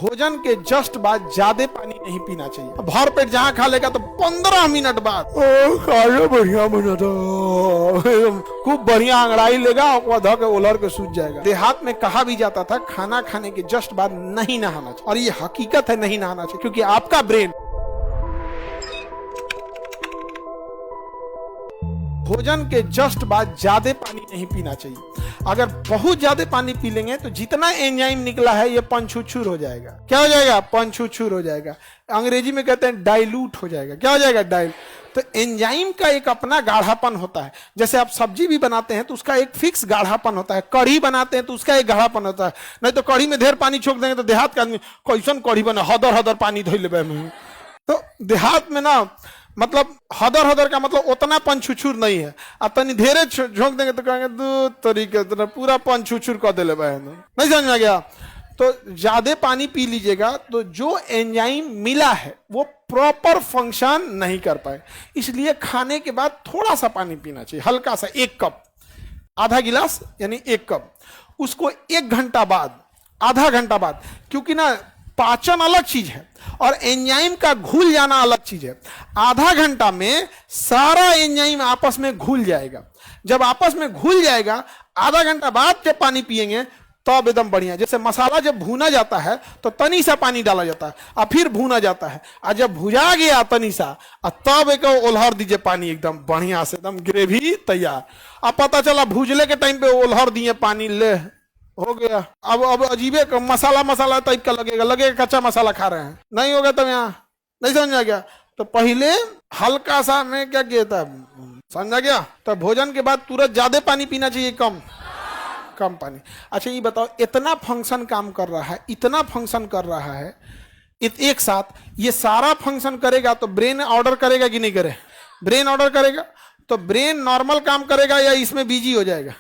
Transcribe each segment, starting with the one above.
भोजन के जस्ट बाद ज्यादा पानी नहीं पीना चाहिए। भर पेट जहाँ खा लेगा तो 15 मिनट बाद खाना बढ़िया बना था, खूब बढ़िया अंगड़ाई लेगा और धो के उलर के सूझ जाएगा। देहात में कहा भी जाता था खाना खाने के जस्ट बाद नहीं नहाना चाहिए, और ये हकीकत है, नहीं नहाना चाहिए, क्योंकि आपका ब्रेन भोजन के जस्ट बाद ज्यादा पानी नहीं पीना चाहिए। अगर बहुत ज्यादा पानी पी लेंगे तो जितना एंजाइम निकला है ये पंचुछुर हो जाएगा। क्या हो जाएगा? पंचुछुर हो जाएगा। अंग्रेजी में कहते हैं डाइल्यूट हो जाएगा। क्या हो जाएगा? डाइल। तो एंजाइम का एक अपना गाढ़ापन होता है। जैसे आप सब्जी भी बनाते हैं तो उसका एक फिक्स गाढ़ापन होता है, कढ़ी बनाते हैं तो उसका एक गाढ़ापन होता है। नहीं तो कढ़ी में ढेर पानी छोड़ देंगे तो देहात का आदमी कैसन कढ़ी बना, हदर हदर पानी धो लेबे में। तो देहात में ना मतलब हदर हदर का मतलब उतना पंचुछुर नहीं है। अब तनी धेरे झोंक देंगे तो कहेंगे दो तरीके तो पूरा पंचुछुर कर दे लेबे। नहीं समझ में गया? तो ज्यादा पानी पी लीजिएगा तो जो एंजाइम मिला है वो प्रॉपर फंक्शन नहीं कर पाए। इसलिए खाने के बाद थोड़ा सा पानी पीना चाहिए, हल्का सा, 1 कप, आधा गिलास यानी 1 कप। उसको 1 घंटा बाद, आधा घंटा बाद, क्योंकि ना पाचन अलग चीज है और एंजाइम का घुल जाना अलग चीज है। आधा घंटा में सारा एंजाइम आपस में घुल जाएगा। जब आपस में घुल जाएगा, आधा घंटा बाद जब पानी पिएंगे तब एकदम बढ़िया। जैसे मसाला जब भूना जाता है तो तनी सा पानी डाला जाता है और फिर भूना जाता है, और जब भुजा गया तनी सा तब एक ओल्हर दीजिए पानी, एकदम बढ़िया से, एकदम ग्रेवी तैयार। अब पता चला भूजले के टाइम पे ओल्हर दिए पानी, ले हो गया। अब अजीबे मसाला टाइप का लगेगा कच्चा मसाला खा रहे हैं। नहीं होगा तब यहाँ नहीं समझ आ गया। तो पहले हल्का सा में क्या किया था, समझ आ गया? तो भोजन के बाद तुरंत ज्यादा पानी पीना चाहिए, कम पानी। अच्छा ये बताओ, इतना फंक्शन काम कर रहा है, इतना फंक्शन कर रहा है एक साथ, ये सारा फंक्शन करेगा तो ब्रेन ऑर्डर करेगा कि नहीं करे? ब्रेन ऑर्डर करेगा तो ब्रेन नॉर्मल काम करेगा या इसमें बिजी हो जाएगा?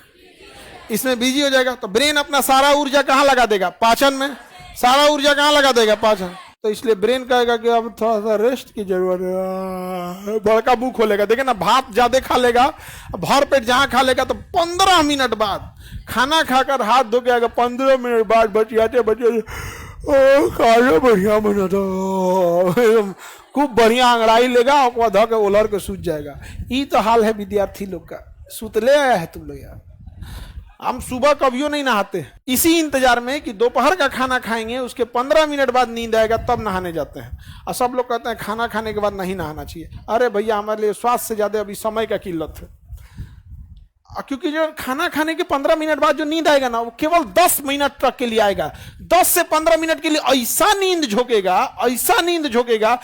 इसमें बिजी हो जाएगा। तो ब्रेन अपना सारा ऊर्जा कहाँ लगा देगा? पाचन में। सारा ऊर्जा कहाँ लगा देगा? पाचन। तो इसलिए ब्रेन कहेगा कि अब थोड़ा सा रेस्ट की जरूरत है, बड़का मुंह खोलेगा। देखे ना, भात ज्यादा खा लेगा, भर पेट जहां खा लेगा तो 15 मिनट बाद खाना खाकर हाथ धो के आएगा, 15 मिनट बाद बचियाते खाना बढ़िया बना था, खूब बढ़िया अंगड़ाई लेगा और धो के उलर के सूझ जाएगा। ये तो हाल है विद्यार्थी लोग का। सुतले आया है तुम लोग यार। हम सुबह कभियो नहीं नहाते, इसी इंतजार में कि दोपहर का खाना खाएंगे, उसके 15 मिनट बाद नींद आएगा तब नहाने जाते हैं। और सब लोग कहते हैं खाना खाने के बाद नहीं नहाना चाहिए। अरे भैया, हमारे लिए स्वास्थ्य से ज्यादा अभी समय का किल्लत है। क्योंकि जो खाना खाने के 15 मिनट बाद जो नींद आएगा ना, वो केवल 10 मिनट तक के लिए आएगा। 10 से 15 मिनट के लिए ऐसा नींद झोंकेगा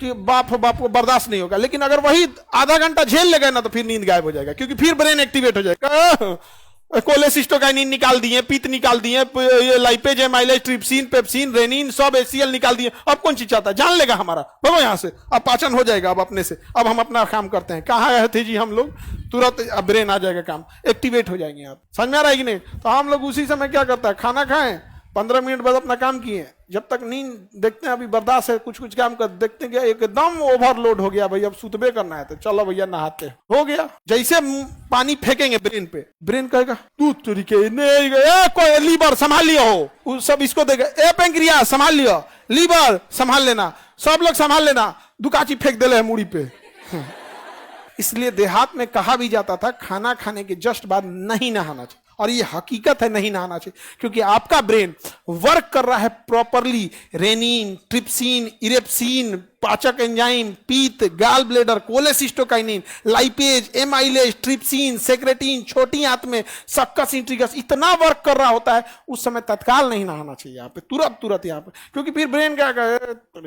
कि बाप को बर्दाश्त नहीं होगा। लेकिन अगर वही आधा घंटा झेल लेगा ना तो फिर नींद गायब हो जाएगा, क्योंकि फिर ब्रेन एक्टिवेट हो जाएगा। कोलेसिस्टोकाइनिन निकाल दिए, पित्त निकाल दिए, ये lipase, amylase, trypsin, pepsin, rennin, सब एसीएल निकाल दिए। अब कौन चीज चाहता है? जान लेगा हमारा, बोलो यहाँ से। अब पाचन हो जाएगा अब अपने से। अब हम अपना काम करते हैं। कहाँ गए थे जी हम लोग? तुरंत अब ब्रेन आ जाएगा, काम एक्टिवेट हो जाएंगे। आप समझ में आ रहा है कि नहीं? तो हम लोग उसी समय क्या करता है, खाना खाएं, 15 मिनट बाद अपना काम किए, जब तक नींद देखते हैं अभी बर्दाश्त है, कुछ काम कर देखते हैं एकदम ओवरलोड हो गया, भैया अब सुतबे करना है तो चलो भैया नहाते, हो गया। जैसे पानी फेंकेंगे ब्रेन पे, ब्रेन कहेगा तू तरीके नहीं गए, कोई लीवर संभाल लियो हो, सब इसको देगा, ए पेंक्रिया संभाल लियो, लीवर संभाल लेना, सब लोग संभाल लेना, दुकाची फेंक दे मुड़ी पे। इसलिए देहात में कहा भी जाता था खाना खाने के जस्ट बाद नहीं नहाना चाहिए, और ये हकीकत है, नहीं नहाना चाहिए, क्योंकि आपका ब्रेन वर्क कर रहा है प्रॉपरली। रेनिन, ट्रिप्सिन, इरेप्सिन, पाचक एंजाइम, पीत, gall bladder, cholecystokinin, lipase, amylase, trypsin, secretin, छोटी आंत में सक्कस इंट्रिगस, इतना वर्क कर रहा होता है। उस समय तत्काल नहीं नहाना चाहिए यहाँ पे, तुरंत यहाँ पे, क्योंकि फिर ब्रेन क्या कहे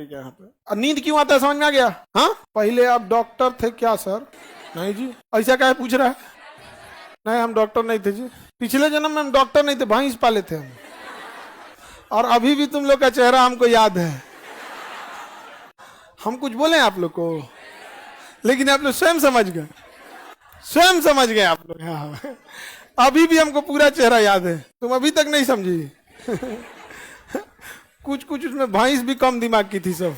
यहाँ पे। नींद क्यों आता है समझ में आ गया? हाँ, पहले आप डॉक्टर थे क्या सर? नहीं जी। ऐसा क्या पूछ रहा है? नहीं, हम डॉक्टर नहीं थे जी। पिछले जन्म में हम डॉक्टर नहीं थे, भैंस पाले थे हम। और अभी भी तुम लोग का चेहरा हमको याद है। हम कुछ बोले आप लोग को, लेकिन आप लोग स्वयं समझ गए आप लोग। हाँ, अभी भी हमको पूरा चेहरा याद है, तुम अभी तक नहीं समझी। कुछ उसमें भैंस भी कम दिमाग की थी सब।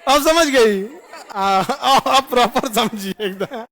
अब समझ गई, अब प्रॉपर समझी एकदम।